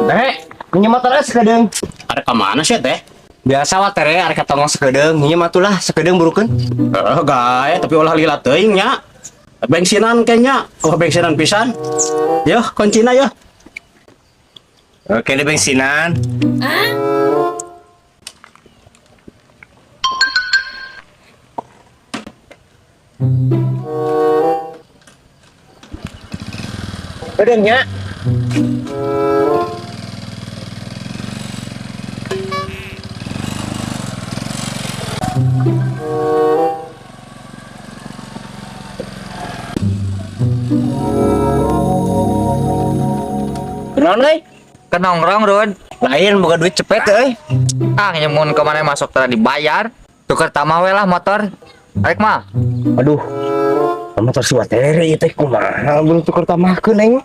Teh, nyemat terus sekedeng. Ada kemana sih teh? Biasa wa tere arek katongong sekedeng, nyemat tulah sekedeng burukeun. Gaya tapi ulah lila teuing nya. Bensinan kayaknya, bensinan pisan. Yo, kuncina yo. Oke deh bensinan. Kedengnya. Kenaon euy? Ke nongkrong Run. Lain boga duit cepet euy. Nyemun kemana masuk tadi dibayar. Tuker tamah we lah motor. Arek mah. Aduh. Motor si wa tere ieu teh kumaha belum tuker tamahkeun aing.